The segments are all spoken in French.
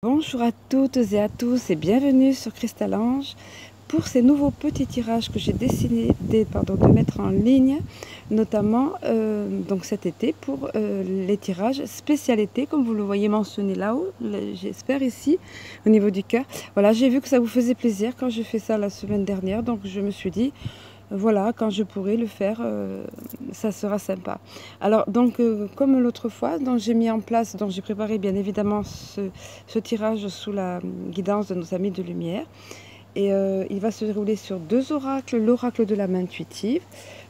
Bonjour à toutes et à tous et bienvenue sur Crystalange pour ces nouveaux petits tirages que j'ai décidé de mettre en ligne, notamment donc cet été pour les tirages spécialité, comme vous le voyez mentionné là-haut, j'espère ici au niveau du cœur. Voilà, j'ai vu que ça vous faisait plaisir quand j'ai fait ça la semaine dernière, donc je me suis dit voilà, quand je pourrai le faire, ça sera sympa. Alors, donc, comme l'autre fois, j'ai mis en place, donc j'ai préparé bien évidemment ce tirage sous la guidance de nos amis de lumière. Et il va se dérouler sur deux oracles, l'oracle de la main intuitive,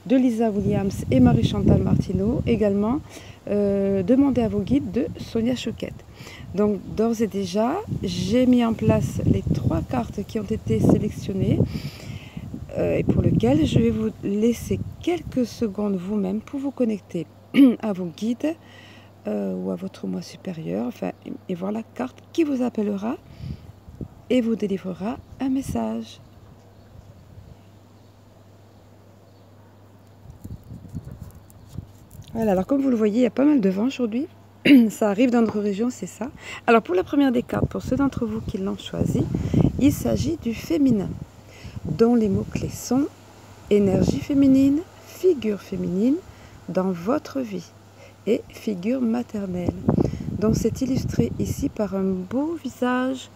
de Lisa Williams et Marie-Chantal Martineau, également Demandez à vos guides de Sonia Choquette. Donc, d'ores et déjà, j'ai mis en place les trois cartes qui ont été sélectionnées. Et pour lequel je vais vous laisser quelques secondes vous-même pour vous connecter à vos guides ou à votre moi supérieur, enfin, et voir la carte qui vous appellera et vous délivrera un message. Voilà, alors comme vous le voyez, il y a pas mal de vent aujourd'hui. Ça arrive dans notre région, c'est ça. Alors pour la première des cartes, pour ceux d'entre vous qui l'ont choisi, il s'agit du féminin, dont les mots-clés sont énergie féminine, figure féminine dans votre vie et figure maternelle. Donc c'est illustré ici par un beau visage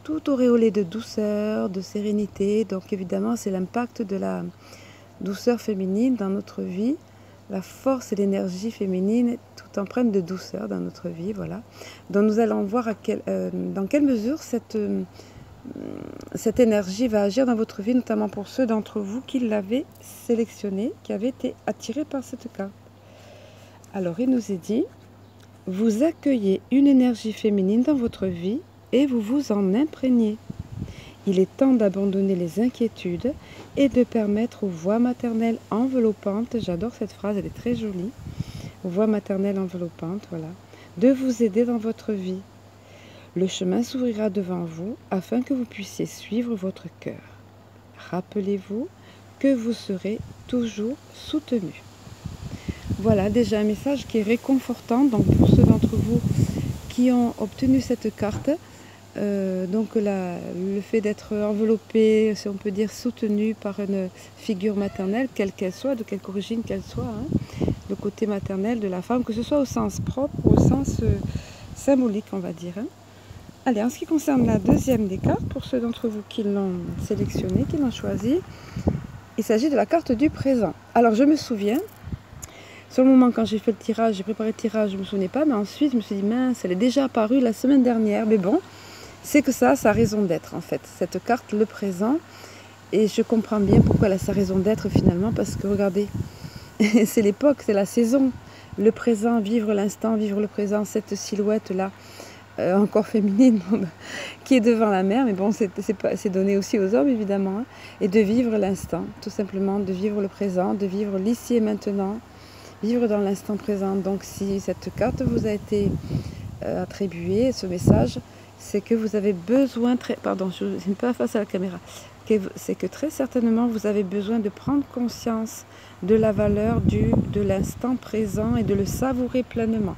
tout auréolé de douceur, de sérénité. Donc évidemment c'est l'impact de la douceur féminine dans notre vie, la force et l'énergie féminine tout empreinte de douceur dans notre vie. Voilà. Donc nous allons voir dans quelle mesure cette énergie va agir dans votre vie, notamment pour ceux d'entre vous qui l'avaient sélectionné, qui avaient été attirés par cette carte. Alors, il nous est dit, vous accueillez une énergie féminine dans votre vie et vous vous en imprégnez. Il est temps d'abandonner les inquiétudes et de permettre aux voix maternelles enveloppantes, j'adore cette phrase, elle est très jolie, aux voix maternelles enveloppantes, voilà, de vous aider dans votre vie. Le chemin s'ouvrira devant vous afin que vous puissiez suivre votre cœur. Rappelez-vous que vous serez toujours soutenu. Voilà déjà un message qui est réconfortant. Donc pour ceux d'entre vous qui ont obtenu cette carte, donc le fait d'être enveloppé, si on peut dire soutenu par une figure maternelle, quelle qu'elle soit, de quelque origine qu'elle soit, le côté maternel de la femme, que ce soit au sens propre ou au sens symbolique, on va dire. Allez, en ce qui concerne la deuxième des cartes, pour ceux d'entre vous qui l'ont sélectionnée, qui l'ont choisie, il s'agit de la carte du présent. Alors, je me souviens, sur le moment quand j'ai fait le tirage, j'ai préparé le tirage, je ne me souvenais pas, mais ensuite, je me suis dit, mince, elle est déjà apparue la semaine dernière. Mais bon, c'est que ça a sa raison d'être, en fait, cette carte, le présent. Et je comprends bien pourquoi elle a sa raison d'être, finalement, parce que, regardez, c'est l'époque, c'est la saison. Le présent, vivre l'instant, vivre le présent, cette silhouette-là, encore féminine, qui est devant la mer, mais bon, c'est donné aussi aux hommes, évidemment, et de vivre l'instant, tout simplement, de vivre le présent, de vivre l'ici et maintenant, vivre dans l'instant présent. Donc, si cette carte vous a été attribuée, ce message, c'est que vous avez besoin, pardon, je ne suis pas face à la caméra, c'est que très certainement, vous avez besoin de prendre conscience de la valeur de l'instant présent et de le savourer pleinement.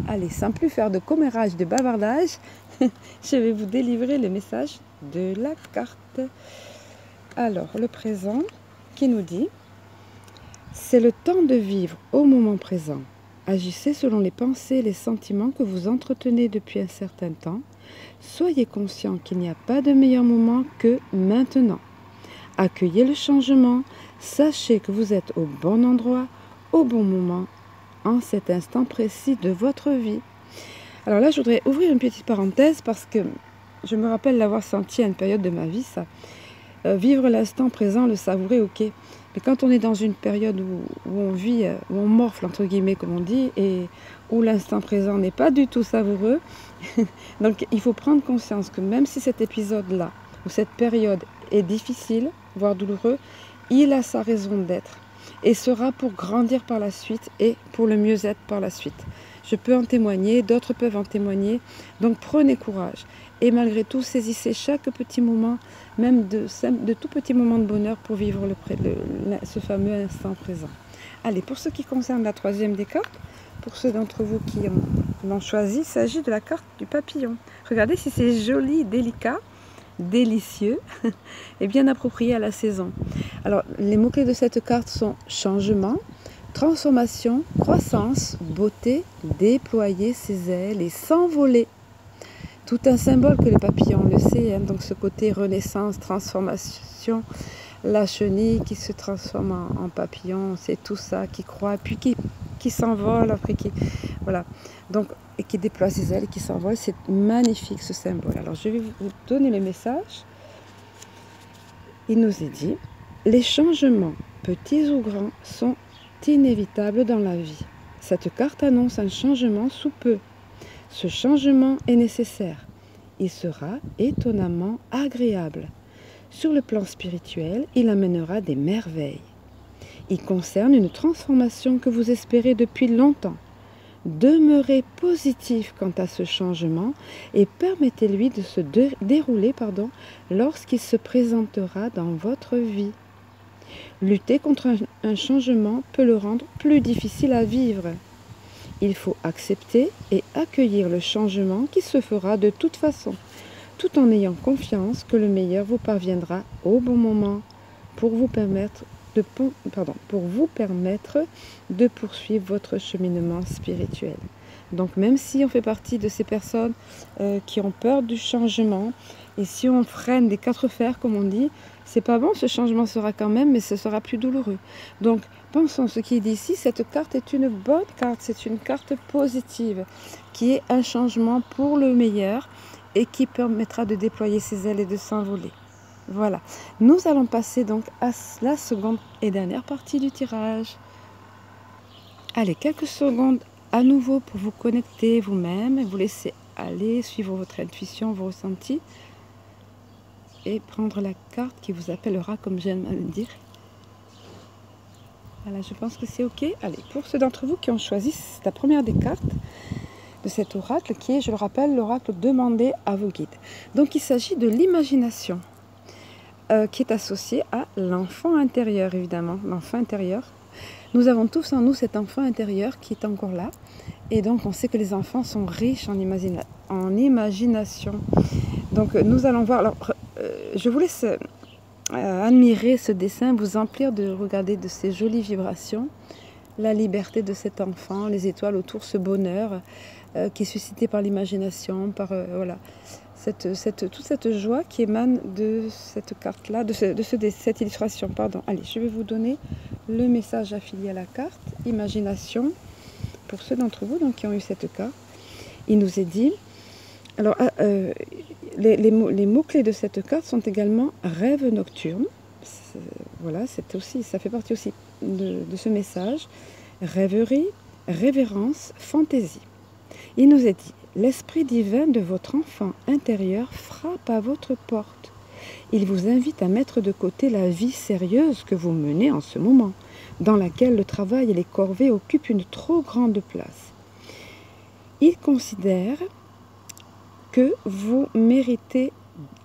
Allez, sans plus faire de commérage, de bavardage, je vais vous délivrer le message de la carte. Alors, le présent qui nous dit « C'est le temps de vivre au moment présent. Agissez selon les pensées et les sentiments que vous entretenez depuis un certain temps. Soyez conscient qu'il n'y a pas de meilleur moment que maintenant. Accueillez le changement. Sachez que vous êtes au bon endroit, au bon moment, en cet instant précis de votre vie. » Alors là, je voudrais ouvrir une petite parenthèse parce que je me rappelle l'avoir senti à une période de ma vie, ça. Vivre l'instant présent, le savourer, ok. Mais quand on est dans une période où on vit, où on morfle, entre guillemets, comme on dit, et où l'instant présent n'est pas du tout savoureux, donc il faut prendre conscience que même si cet épisode-là, ou cette période est difficile, voire douloureux, il a sa raison d'être. Et sera pour grandir par la suite et pour le mieux-être par la suite. Je peux en témoigner, d'autres peuvent en témoigner, donc prenez courage. Et malgré tout, saisissez chaque petit moment, même de tout petits moments de bonheur pour vivre ce fameux instant présent. Allez, pour ce qui concerne la troisième des cartes, pour ceux d'entre vous qui l'ont choisi, il s'agit de la carte du papillon. Regardez si c'est joli, délicat, délicieux et bien approprié à la saison. Alors, les mots-clés de cette carte sont changement, transformation, croissance, beauté, déployer ses ailes et s'envoler. Tout un symbole que le papillon le sait, hein, donc ce côté renaissance, transformation, la chenille qui se transforme en papillon, c'est tout ça, qui croît, puis qui s'envole, après voilà, donc, et qui déploie ses ailes et qui s'envole, c'est magnifique ce symbole. Alors je vais vous donner le message. Il nous est dit, les changements, petits ou grands, sont inévitables dans la vie. Cette carte annonce un changement sous peu. Ce changement est nécessaire. Il sera étonnamment agréable. Sur le plan spirituel, il amènera des merveilles. Il concerne une transformation que vous espérez depuis longtemps. Demeurez positif quant à ce changement et permettez-lui de se dérouler lorsqu'il se présentera dans votre vie. Lutter contre un changement peut le rendre plus difficile à vivre. Il faut accepter et accueillir le changement qui se fera de toute façon, tout en ayant confiance que le meilleur vous parviendra au bon moment pour vous permettre de poursuivre votre cheminement spirituel. Donc même si on fait partie de ces personnes qui ont peur du changement, et si on freine des quatre fers comme on dit, c'est pas bon, ce changement sera quand même, mais ce sera plus douloureux. Donc pensons ce qui est dit ici, cette carte est une bonne carte, c'est une carte positive, qui est un changement pour le meilleur et qui permettra de déployer ses ailes et de s'envoler. Voilà, nous allons passer donc à la seconde et dernière partie du tirage. Allez, quelques secondes à nouveau pour vous connecter vous-même et vous laisser aller, suivre votre intuition, vos ressentis et prendre la carte qui vous appellera comme j'aime à le dire. Voilà, je pense que c'est ok. Allez, pour ceux d'entre vous qui ont choisi la première des cartes de cet oracle qui est, je le rappelle, l'oracle demandé à vos guides. Donc il s'agit de l'imagination. Qui est associé à l'enfant intérieur, évidemment. L'enfant intérieur. Nous avons tous en nous cet enfant intérieur qui est encore là. Et donc, on sait que les enfants sont riches en imagination. Donc, nous allons voir. Alors, je vous laisse admirer ce dessin, vous emplir de regarder de ces jolies vibrations, la liberté de cet enfant, les étoiles autour, ce bonheur qui est suscité par l'imagination, par voilà. Toute cette joie qui émane de cette carte-là, de cette illustration. Pardon. Allez, je vais vous donner le message affilié à la carte, imagination, pour ceux d'entre vous donc, qui ont eu cette carte. Il nous est dit, alors les mots-clés de cette carte sont également rêve nocturne. Voilà, ça fait partie aussi de ce message. Rêverie, révérence, fantaisie. Il nous est dit, l'esprit divin de votre enfant intérieur frappe à votre porte. Il vous invite à mettre de côté la vie sérieuse que vous menez en ce moment, dans laquelle le travail et les corvées occupent une trop grande place. Il considère que vous méritez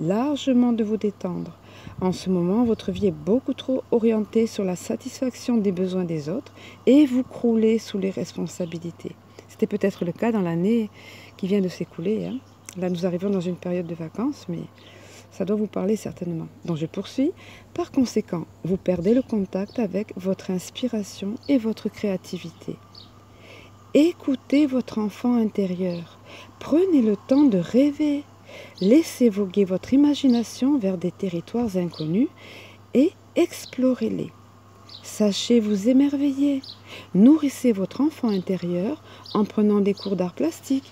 largement de vous détendre. En ce moment, votre vie est beaucoup trop orientée sur la satisfaction des besoins des autres et vous croulez sous les responsabilités. C'était peut-être le cas dans l'année qui vient de s'écouler. Hein. Là, nous arrivons dans une période de vacances, mais ça doit vous parler certainement. Donc, je poursuis. Par conséquent, vous perdez le contact avec votre inspiration et votre créativité. Écoutez votre enfant intérieur. Prenez le temps de rêver. Laissez voguer votre imagination vers des territoires inconnus et explorez-les. Sachez vous émerveiller. Nourrissez votre enfant intérieur en prenant des cours d'art plastique,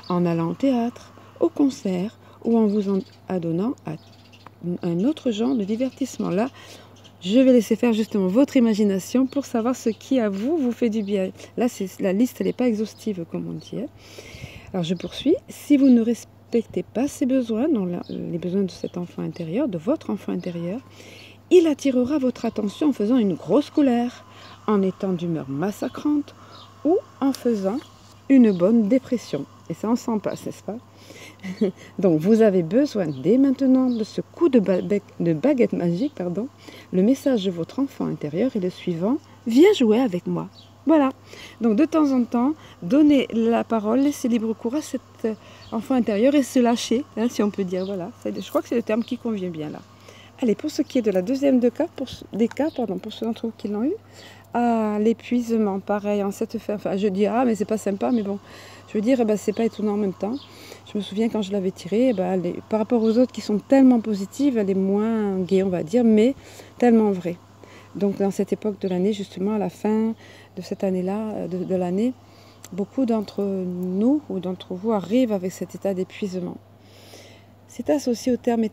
en allant au théâtre, au concert ou en vous adonnant à un autre genre de divertissement. Là, je vais laisser faire justement votre imagination pour savoir ce qui à vous fait du bien. Là, la liste n'est pas exhaustive comme on dit. Hein. Alors je poursuis. Si vous ne respectez pas ces besoins, les besoins de cet enfant intérieur, de votre enfant intérieur, il attirera votre attention en faisant une grosse colère, en étant d'humeur massacrante ou en faisant une bonne dépression. Et ça, on s'en passe, n'est-ce pas? Donc, vous avez besoin dès maintenant de ce coup de baguette magique. Le message de votre enfant intérieur est le suivant. Viens jouer avec moi. Voilà. Donc de temps en temps, donner la parole, laisser libre cours à cet enfant intérieur et se lâcher, hein, si on peut dire. Voilà. Je crois que c'est le terme qui convient bien là. Allez, pour ce qui est de la deuxième pour ceux d'entre vous qui l'ont eu, l'épuisement, pareil, en cette fin, enfin je dis mais c'est pas sympa, mais bon, je veux dire, c'est pas étonnant en même temps. Je me souviens quand je l'avais tirée, par rapport aux autres qui sont tellement positives, elle est moins gaie, on va dire, mais tellement vraie. Donc dans cette époque de l'année, justement, à la fin de cette année-là, de l'année, beaucoup d'entre nous ou d'entre vous arrivent avec cet état d'épuisement. C'est associé au terme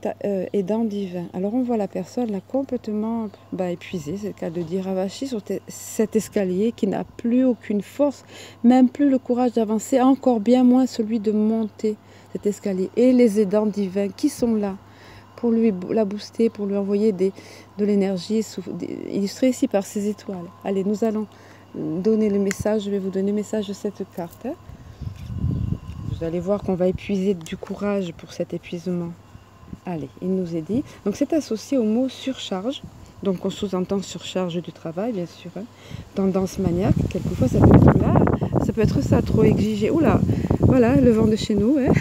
aidant divin. Alors on voit la personne là complètement épuisée, c'est le cas de dire, ravachie sur cet escalier qui n'a plus aucune force, même plus le courage d'avancer, encore bien moins celui de monter cet escalier. Et les aidants divins qui sont là pour la booster, pour lui envoyer de l'énergie, illustrée ici par ces étoiles. Allez, nous allons donner le message, je vais vous donner le message de cette carte. Vous allez voir qu'on va épuiser du courage pour cet épuisement. Allez, il nous est dit. Donc c'est associé au mot surcharge. Donc on sous-entend surcharge du travail, bien sûr. Hein. Tendance maniaque, quelquefois ça peut être là. Ça peut être ça, trop exiger. Oula, voilà, le vent de chez nous. Hein.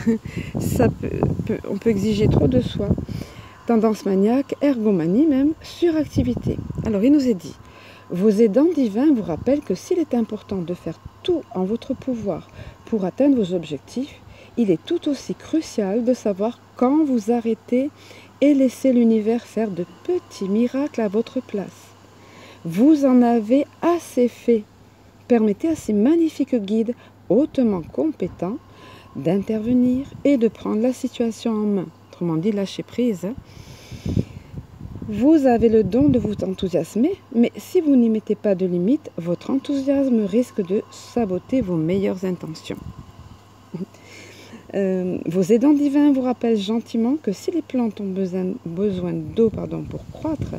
On peut exiger trop de soi. Tendance maniaque, ergomanie même, suractivité. Alors il nous est dit. Vos aidants divins vous rappellent que s'il est important de faire tout en votre pouvoir pour atteindre vos objectifs, il est tout aussi crucial de savoir quand vous arrêter et laisser l'univers faire de petits miracles à votre place. Vous en avez assez fait. Permettez à ces magnifiques guides hautement compétents d'intervenir et de prendre la situation en main. Autrement dit, lâcher prise. Vous avez le don de vous enthousiasmer, mais si vous n'y mettez pas de limite, votre enthousiasme risque de saboter vos meilleures intentions. Vos aidants divins vous rappellent gentiment que si les plantes ont besoin d'eau pour croître,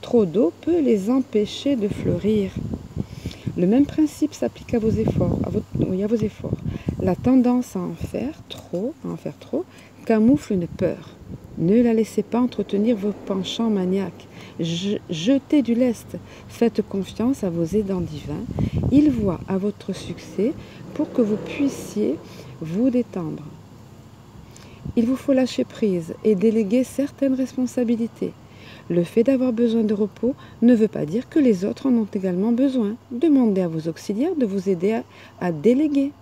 trop d'eau peut les empêcher de fleurir. Le même principe s'applique à vos efforts, à vos efforts. La tendance à en faire trop, camoufle une peur. Ne la laissez pas entretenir vos penchants maniaques. Jetez du lest. Faites confiance à vos aidants divins. Ils voient à votre succès pour que vous puissiez vous détendre. Il vous faut lâcher prise et déléguer certaines responsabilités. Le fait d'avoir besoin de repos ne veut pas dire que les autres en ont également besoin. Demandez à vos auxiliaires de vous aider à déléguer.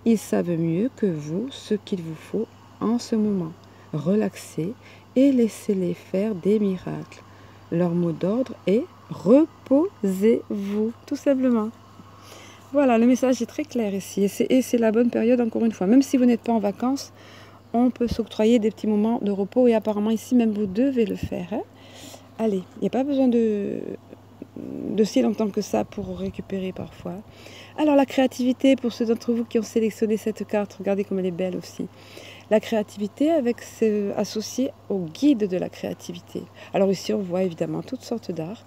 Ils savent mieux que vous ce qu'il vous faut en ce moment. Relaxez et laissez-les faire des miracles. Leur mot d'ordre est « reposez-vous », tout simplement. Voilà, le message est très clair ici. Et c'est la bonne période, encore une fois. Même si vous n'êtes pas en vacances, on peut s'octroyer des petits moments de repos. Et apparemment, ici, même vous devez le faire. Hein. Allez, il n'y a pas besoin de si longtemps que ça pour récupérer parfois. Alors, la créativité, pour ceux d'entre vous qui ont sélectionné cette carte, regardez comme elle est belle aussi. La créativité associée au guide de la créativité. Alors ici, on voit évidemment toutes sortes d'arts,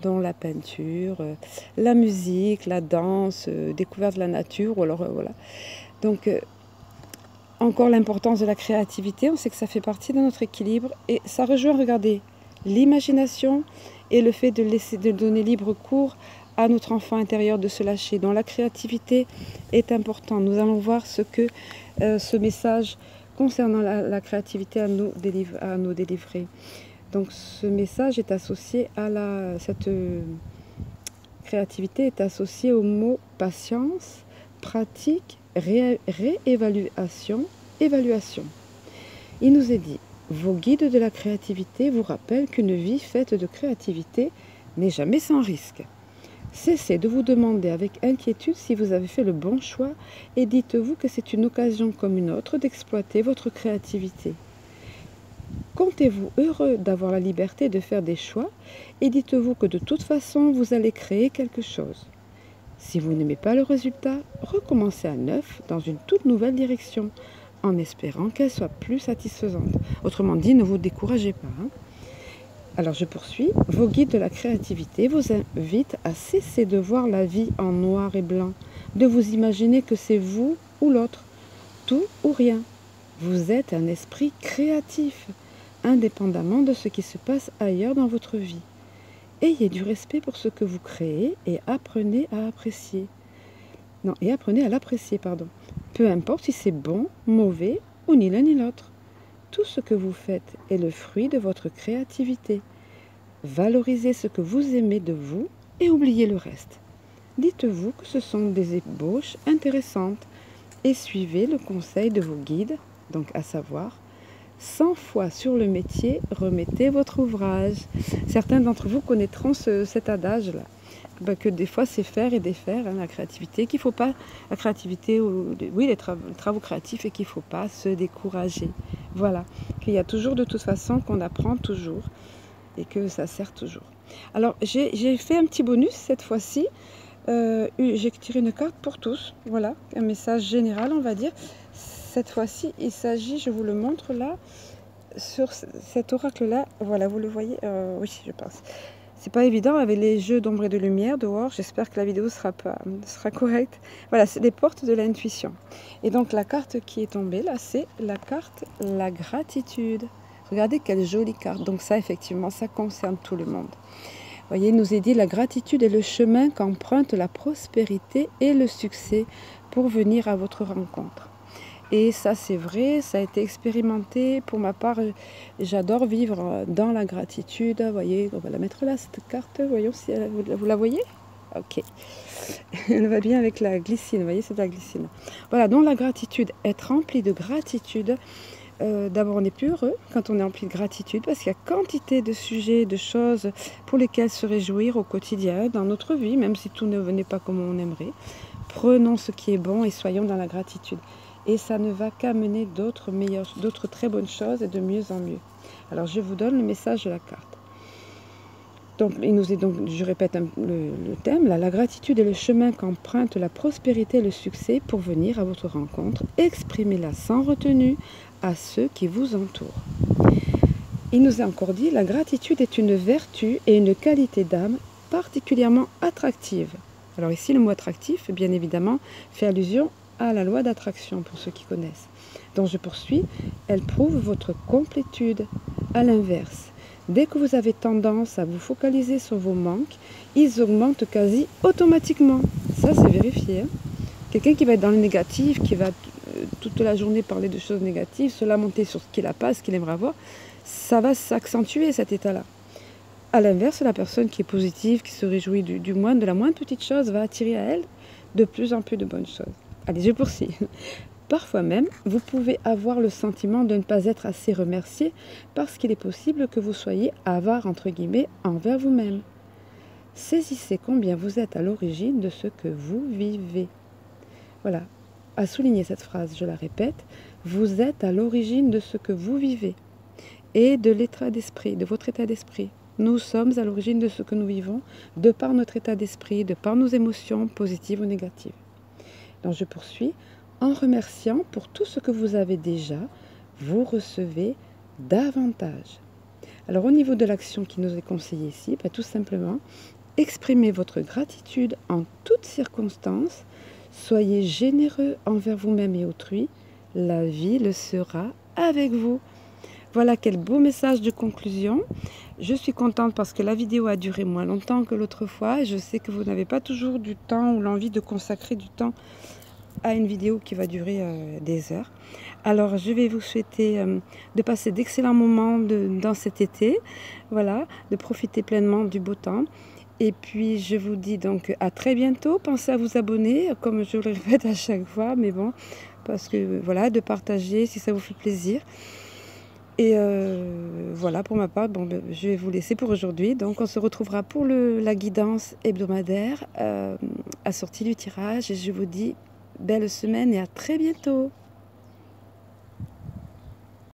dont la peinture, la musique, la danse, découverte de la nature. Voilà. Donc, encore l'importance de la créativité. On sait que ça fait partie de notre équilibre. Et ça rejoint, regardez, l'imagination et le fait de donner libre cours à notre enfant intérieur, de se lâcher. Donc la créativité est importante. Nous allons voir ce que ce message concernant la créativité à nous délivrer. Donc ce message est associé à cette créativité est associée au mot patience, pratique, réévaluation, évaluation. Il nous est dit, vos guides de la créativité vous rappellent qu'une vie faite de créativité n'est jamais sans risque. Cessez de vous demander avec inquiétude si vous avez fait le bon choix et dites-vous que c'est une occasion comme une autre d'exploiter votre créativité. Comptez-vous heureux d'avoir la liberté de faire des choix et dites-vous que de toute façon vous allez créer quelque chose. Si vous n'aimez pas le résultat, recommencez à neuf dans une toute nouvelle direction en espérant qu'elle soit plus satisfaisante. Autrement dit, ne vous découragez pas. Hein. Alors je poursuis. Vos guides de la créativité vous invitent à cesser de voir la vie en noir et blanc, de vous imaginer que c'est vous ou l'autre, tout ou rien. Vous êtes un esprit créatif, indépendamment de ce qui se passe ailleurs dans votre vie. Ayez du respect pour ce que vous créez et apprenez à apprécier. Non, et apprenez à l'apprécier, pardon. Peu importe si c'est bon, mauvais ou ni l'un ni l'autre. Tout ce que vous faites est le fruit de votre créativité. Valorisez ce que vous aimez de vous et oubliez le reste. Dites-vous que ce sont des ébauches intéressantes et suivez le conseil de vos guides, donc à savoir 100 fois sur le métier, remettez votre ouvrage. Certains d'entre vous connaîtront cet adage-là, que des fois c'est faire et défaire, la créativité, qu'il ne faut pas, la créativité, oui, les travaux créatifs, et qu'il ne faut pas se décourager. Voilà, qu'il y a toujours de toute façon, qu'on apprend toujours et que ça sert toujours. Alors j'ai fait un petit bonus cette fois-ci. J'ai tiré une carte pour tous, voilà, un message général on va dire. Cette fois-ci il s'agit, je vous le montre là, sur cet oracle-là, voilà, vous le voyez, oui je pense. C'est pas évident avec les jeux d'ombre et de lumière dehors, j'espère que la vidéo sera correcte. Voilà, c'est des portes de l'intuition. Et donc la carte qui est tombée là, c'est la carte la gratitude. Regardez quelle jolie carte, donc ça effectivement, ça concerne tout le monde. Vous voyez, il nous est dit, la gratitude est le chemin qu'emprunte la prospérité et le succès pour venir à votre rencontre. Et ça, c'est vrai, ça a été expérimenté. Pour ma part, j'adore vivre dans la gratitude. Vous voyez, on va la mettre là, cette carte. Voyons si vous la voyez. Ok. Elle va bien avec la glycine. Vous voyez, c'est de la glycine. Voilà, donc la gratitude, être rempli de gratitude. D'abord, on est plus heureux quand on est rempli de gratitude parce qu'il y a quantité de sujets, de choses pour lesquelles se réjouir au quotidien, dans notre vie, même si tout ne venait pas comme on aimerait. Prenons ce qui est bon et soyons dans la gratitude. Et ça ne va qu'amener d'autres très bonnes choses et de mieux en mieux. Alors, je vous donne le message de la carte. Donc, il nous est donc, je répète le thème, là, la gratitude est le chemin qu'emprunte la prospérité et le succès pour venir à votre rencontre. Exprimez-la sans retenue à ceux qui vous entourent. Il nous est encore dit, la gratitude est une vertu et une qualité d'âme particulièrement attractive. Alors ici, le mot attractif, bien évidemment, fait allusion à la loi d'attraction, pour ceux qui connaissent. Donc je poursuis, elle prouve votre complétude. À l'inverse, dès que vous avez tendance à vous focaliser sur vos manques, ils augmentent quasi automatiquement. Ça, c'est vérifié. Hein. Quelqu'un qui va être dans le négatif, qui va toute la journée parler de choses négatives, se lamenter sur ce qu'il n'a pas, ce qu'il aimerait avoir, ça va s'accentuer cet état-là. À l'inverse, la personne qui est positive, qui se réjouit de la moindre petite chose, va attirer à elle de plus en plus de bonnes choses. Allez, je poursuis. Parfois même, vous pouvez avoir le sentiment de ne pas être assez remercié parce qu'il est possible que vous soyez avare, entre guillemets, envers vous-même. Saisissez combien vous êtes à l'origine de ce que vous vivez. Voilà, à souligner cette phrase, je la répète, vous êtes à l'origine de ce que vous vivez et de l'état d'esprit, de votre état d'esprit. Nous sommes à l'origine de ce que nous vivons, de par notre état d'esprit, de par nos émotions positives ou négatives. Donc je poursuis. En remerciant pour tout ce que vous avez déjà, vous recevez davantage. Alors au niveau de l'action qui nous est conseillée ici, tout simplement, exprimez votre gratitude en toutes circonstances, soyez généreux envers vous-même et autrui, la vie le sera avec vous. Voilà quel beau message de conclusion. Je suis contente parce que la vidéo a duré moins longtemps que l'autre fois. Et je sais que vous n'avez pas toujours du temps ou l'envie de consacrer du temps à une vidéo qui va durer des heures. Alors je vais vous souhaiter de passer d'excellents moments dans cet été, voilà, de profiter pleinement du beau temps. Et puis je vous dis donc à très bientôt. Pensez à vous abonner, comme je le répète à chaque fois, mais bon, parce que voilà, de partager si ça vous fait plaisir. Et voilà, pour ma part, bon, je vais vous laisser pour aujourd'hui. Donc on se retrouvera pour la guidance hebdomadaire assortie du tirage. Et je vous dis belle semaine et à très bientôt.